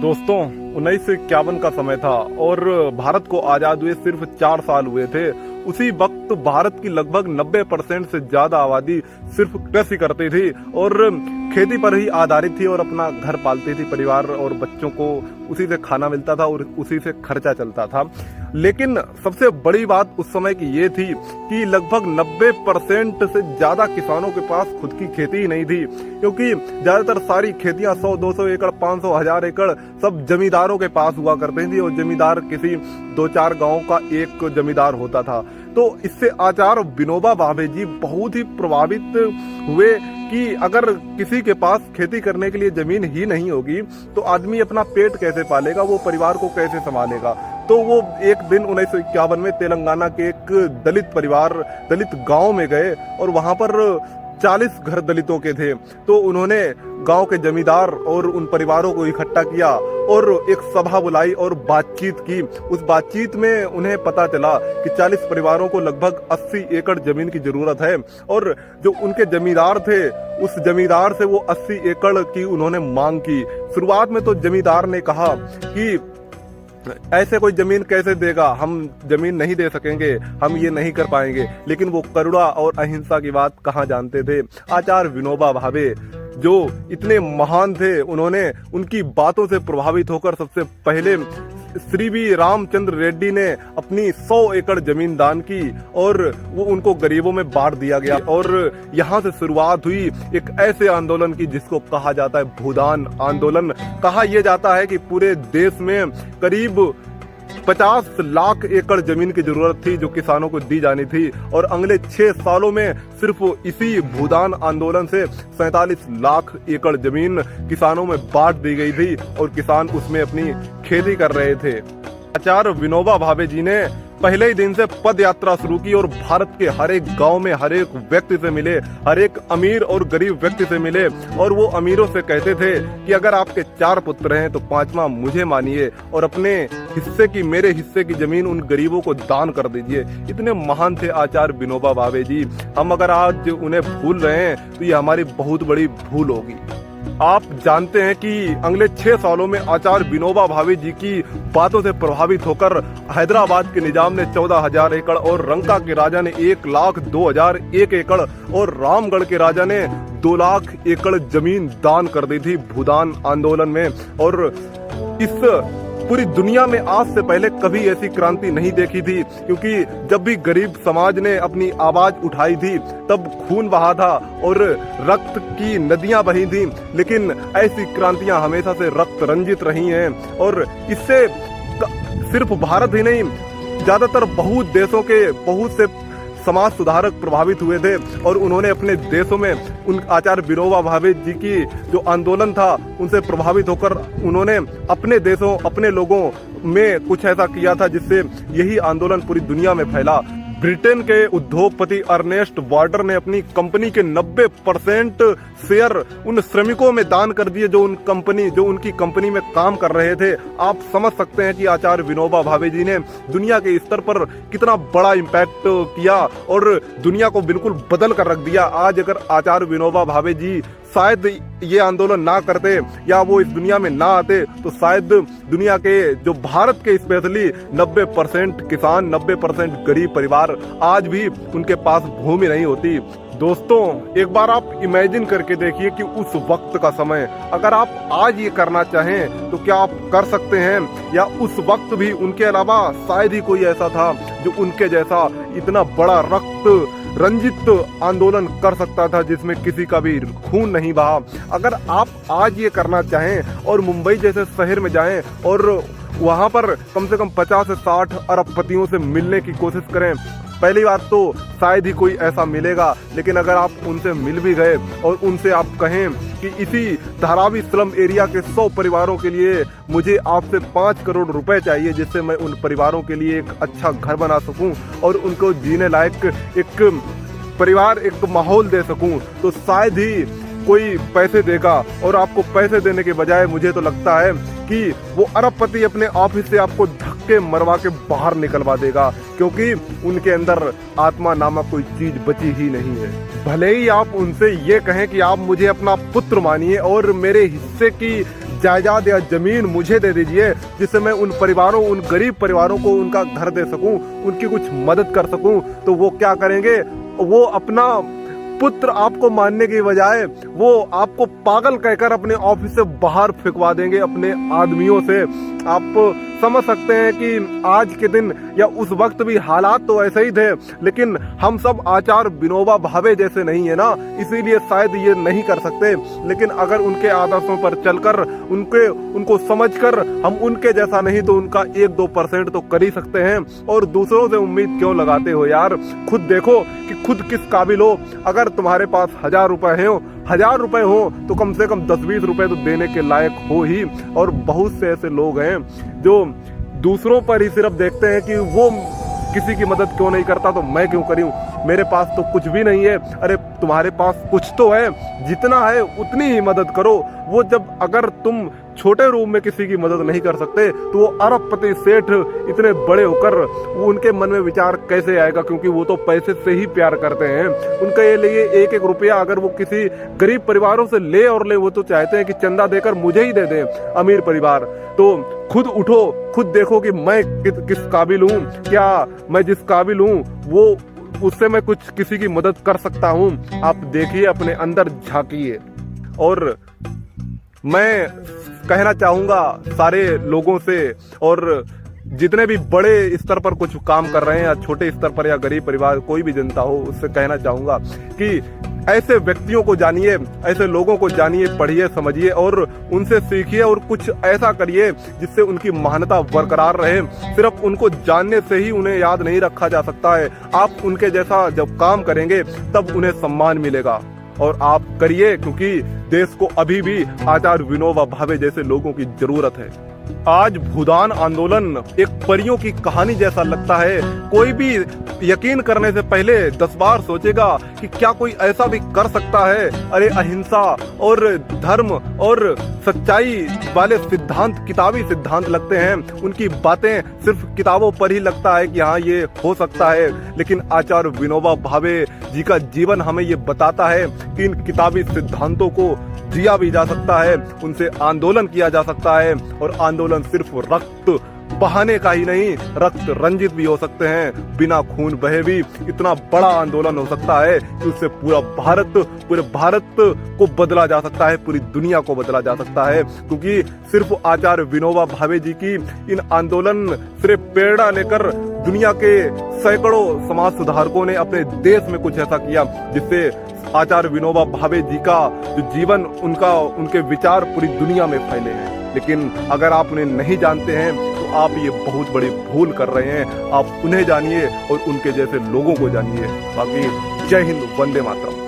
दोस्तों 1951 का समय था और भारत को आजाद हुए सिर्फ 4 साल हुए थे। उसी वक्त भारत की लगभग 90% से ज्यादा आबादी सिर्फ कृषि करती थी और खेती पर ही आधारित थी और अपना घर पालती थी। परिवार और बच्चों को उसी से खाना मिलता था और उसी से खर्चा चलता था। लेकिन सबसे बड़ी बात उस समय की ये थी कि लगभग 90% से ज्यादा किसानों के पास खुद की खेती ही नहीं थी, क्योंकि ज्यादातर सारी खेतियां 100-200 एकड़ 500-1000 एकड़ सब जमींदारों के पास हुआ करती थी और जमींदार किसी 2-4 गांव का एक जमींदार होता था। तो इससे आचार्य विनोबा भावे जी बहुत ही प्रभावित हुए कि अगर किसी के पास खेती करने के लिए जमीन ही नहीं होगी तो आदमी अपना पेट कैसे पालेगा, वो परिवार को कैसे संभालेगा। तो वो एक दिन 1951 में तेलंगाना के एक दलित गांव में गए और वहां पर 40 घर दलितों के थे। तो उन्होंने गांव के जमींदार और उन परिवारों को इकट्ठा किया और एक सभा बुलाई और बातचीत की। उस बातचीत में उन्हें पता चला कि 40 परिवारों को लगभग 80 एकड़ जमीन की जरूरत है और जो उनके जमींदार थे उस जमींदार से वो 80 एकड़ की उन्होंने मांग की। शुरुआत में तो जमींदार ने कहा कि ऐसे कोई जमीन कैसे देगा, हम जमीन नहीं दे सकेंगे, हम ये नहीं कर पाएंगे। लेकिन वो करुणा और अहिंसा की बात कहाँ जानते थे। आचार्य विनोबा भावे जो इतने महान थे, उन्होंने उनकी बातों से प्रभावित होकर सबसे पहले श्री वी रामचंद्र रेड्डी ने अपनी 100 एकड़ जमीन दान की और वो उनको गरीबों में बांट दिया गया। और यहाँ से शुरुआत हुई एक ऐसे आंदोलन की जिसको कहा जाता है भूदान आंदोलन। कहा यह जाता है कि पूरे देश में करीब 50 लाख एकड़ जमीन की जरूरत थी जो किसानों को दी जानी थी और अगले 6 सालों में सिर्फ इसी भूदान आंदोलन से 47 लाख एकड़ जमीन किसानों में बांट दी गई थी और किसान उसमें अपनी खेती कर रहे थे। आचार्य विनोबा भावे जी ने पहले ही दिन से पद यात्रा शुरू की और भारत के हर एक गांव में हर एक व्यक्ति से मिले, हर एक अमीर और गरीब व्यक्ति से मिले और वो अमीरों से कहते थे कि अगर आपके 4 पुत्र हैं तो 5वां मुझे मानिए और अपने हिस्से की, मेरे हिस्से की जमीन उन गरीबों को दान कर दीजिए। इतने महान थे आचार्य विनोबा भावे जी। हम अगर आज उन्हें भूल रहे हैं तो ये हमारी बहुत बड़ी भूल होगी। आप जानते हैं कि अगले 6 सालों में आचार्य विनोबा भावे जी की बातों से प्रभावित होकर हैदराबाद के निजाम ने 14,000 एकड़ और रंका के राजा ने 1,02,001 एकड़ और रामगढ़ के राजा ने 2 लाख एकड़ जमीन दान कर दी थी भूदान आंदोलन में। और इस पूरी दुनिया में आज से पहले कभी ऐसी क्रांति नहीं देखी थी, क्योंकि जब भी गरीब समाज ने अपनी आवाज उठाई थी तब खून बहा था और रक्त की नदियां बही थी। लेकिन ऐसी क्रांतियां हमेशा से रक्त रंजित रही हैं और इससे सिर्फ भारत ही नहीं, ज्यादातर बहुत देशों के बहुत से समाज सुधारक प्रभावित हुए थे और उन्होंने अपने देशों में उन आचार्य विनोबा भावे जी की जो आंदोलन था उनसे प्रभावित होकर उन्होंने अपने देशों, अपने लोगों में कुछ ऐसा किया था जिससे यही आंदोलन पूरी दुनिया में फैला। ब्रिटेन के उद्योगपति अर्नेस्ट वार्डर ने अपनी कंपनी के 90% शेयर उन श्रमिकों में दान कर दिए जो उनकी कंपनी में काम कर रहे थे। आप समझ सकते हैं कि आचार्य विनोबा भावे जी ने दुनिया के स्तर पर कितना बड़ा इम्पैक्ट किया और दुनिया को बिल्कुल बदल कर रख दिया। आज अगर आचार्य विनोबा भावे जी शायद ये आंदोलन ना करते या वो इस दुनिया में ना आते तो शायद दुनिया के जो भारत के स्पेशली 90% किसान, 90% गरीब परिवार आज भी उनके पास भूमि नहीं होती। दोस्तों एक बार आप इमेजिन करके देखिए कि उस वक्त का समय अगर आप आज ये करना चाहें तो क्या आप कर सकते हैं, या उस वक्त भी उनके अलावा शायद ही कोई ऐसा था जो उनके जैसा इतना बड़ा रक्त रंजित आंदोलन कर सकता था जिसमें किसी का भी खून नहीं बहा। अगर आप आज ये करना चाहें और मुंबई जैसे शहर में जाएं और वहां पर कम से कम 50 से 60 अरबपतियों से मिलने की कोशिश करें, पहली बात तो शायद ही कोई ऐसा मिलेगा। लेकिन अगर आप उनसे मिल भी गए और उनसे आप कहें कि इसी धारावी स्लम एरिया के 100 परिवारों के लिए मुझे आपसे 5 करोड़ रुपए चाहिए जिससे मैं उन परिवारों के लिए एक अच्छा घर बना सकूं और उनको जीने लायक एक परिवार, एक माहौल दे सकूं, तो शायद ही कोई पैसे देगा। और आपको पैसे देने के बजाय मुझे तो लगता है कि वो अरबपति अपने ऑफिस से आपको धक्के मरवा के बाहर निकलवा देगा, क्योंकि उनके अंदर आत्मा नामक कोई चीज बची ही नहीं है। भले ही आप उनसे ये कहें कि आप मुझे अपना पुत्र मानिए और मेरे हिस्से की जायदाद या जमीन मुझे दे दीजिए, जिससे मैं उन परिवारों, उन गरीब परिवारों को उनका घर दे सकूं, उनकी कुछ मदद कर सकूं। तो वो क्या करेंगे, वो अपना पुत्र आपको मानने की बजाय वो आपको पागल कहकर अपने ऑफिस से बाहर फेंकवा देंगे अपने आदमियों से। आप समझ सकते हैं कि आज के दिन या उस वक्त भी हालात तो ऐसे ही थे, लेकिन हम सब आचार्य विनोबा भावे जैसे नहीं है ना, इसीलिए शायद ये नहीं कर सकते। लेकिन अगर उनके आदर्शों पर चलकर, उनको समझकर हम उनके जैसा नहीं तो उनका 1-2% तो कर ही सकते हैं। और दूसरों से उम्मीद क्यों लगाते हो यार, खुद देखो कि खुद किस काबिल हो। अगर तुम्हारे पास 1000 रुपए हो तो कम से कम 10-20 रुपए तो देने के लायक हो ही। और बहुत से ऐसे लोग हैं जो दूसरों पर ही सिर्फ देखते हैं कि वो किसी की मदद क्यों नहीं करता तो मैं क्यों करूं, मेरे पास तो कुछ भी नहीं है। अरे तुम्हारे पास कुछ तो है, जितना है उतनी ही मदद करो। वो जब अगर तुम छोटे रूप में किसी की मदद नहीं कर सकते तो वो अरबपति सेठ इतने बड़े होकर वो उनके मन में विचार कैसे आएगा, क्योंकि वो तो पैसे से ही प्यार करते हैं। उनके लिए 1-1 रुपया अगर वो किसी गरीब परिवारों से ले और ले, वो तो चाहते हैं कि चंदा देकर मुझे ही दे दें अमीर परिवार। तो खुद उठो, खुद देखो कि मैं किस काबिल हूँ, क्या मैं जिस काबिल हूँ वो उससे मैं कुछ किसी की मदद कर सकता हूँ। आप देखिए, अपने अंदर झांकिए। और मैं कहना चाहूंगा सारे लोगों से, और जितने भी बड़े स्तर पर कुछ काम कर रहे हैं या छोटे स्तर पर या गरीब परिवार कोई भी जनता हो, उससे कहना चाहूंगा कि ऐसे व्यक्तियों को जानिए, ऐसे लोगों को जानिए, पढ़िए, समझिए और उनसे सीखिए और कुछ ऐसा करिए जिससे उनकी महानता बरकरार रहे। सिर्फ उनको जानने से ही उन्हें याद नहीं रखा जा सकता है। आप उनके जैसा जब काम करेंगे तब उन्हें सम्मान मिलेगा। और आप करिए, क्योंकि देश को अभी भी आचार्य विनोबा भावे जैसे लोगों की जरूरत है। आज भूदान आंदोलन एक परियों की कहानी जैसा लगता है। कोई भी यकीन करने से पहले 10 बार सोचेगा कि क्या कोई ऐसा भी कर सकता है। अरे अहिंसा और धर्म और सच्चाई वाले सिद्धांत किताबी सिद्धांत लगते हैं, उनकी बातें सिर्फ किताबों पर ही लगता है कि हाँ ये हो सकता है। लेकिन आचार्य विनोबा भावे जी का जीवन हमें ये बताता है कि इन किताबी सिद्धांतों को जिया भी जा सकता है, उनसे आंदोलन किया जा सकता है। और आंदोलन सिर्फ रक्त बहाने का ही नहीं, रक्त रंजित भी हो सकते हैं। बिना खून बहे भी इतना बड़ा आंदोलन हो सकता है कि उससे पूरे भारत को बदला जा सकता है, पूरी दुनिया को बदला जा सकता है। क्योंकि सिर्फ आचार्य विनोबा भावे जी की इन आंदोलन सिर्फ प्रेरणा लेकर दुनिया के सैकड़ों समाज सुधारकों ने अपने देश में कुछ ऐसा किया जिससे आचार्य विनोबा भावे जी का जो जीवन, उनके विचार पूरी दुनिया में फैले हैं। लेकिन अगर आप उन्हें नहीं जानते हैं तो आप ये बहुत बड़ी भूल कर रहे हैं। आप उन्हें जानिए और उनके जैसे लोगों को जानिए। बाकी जय हिंद, वंदे मातरम।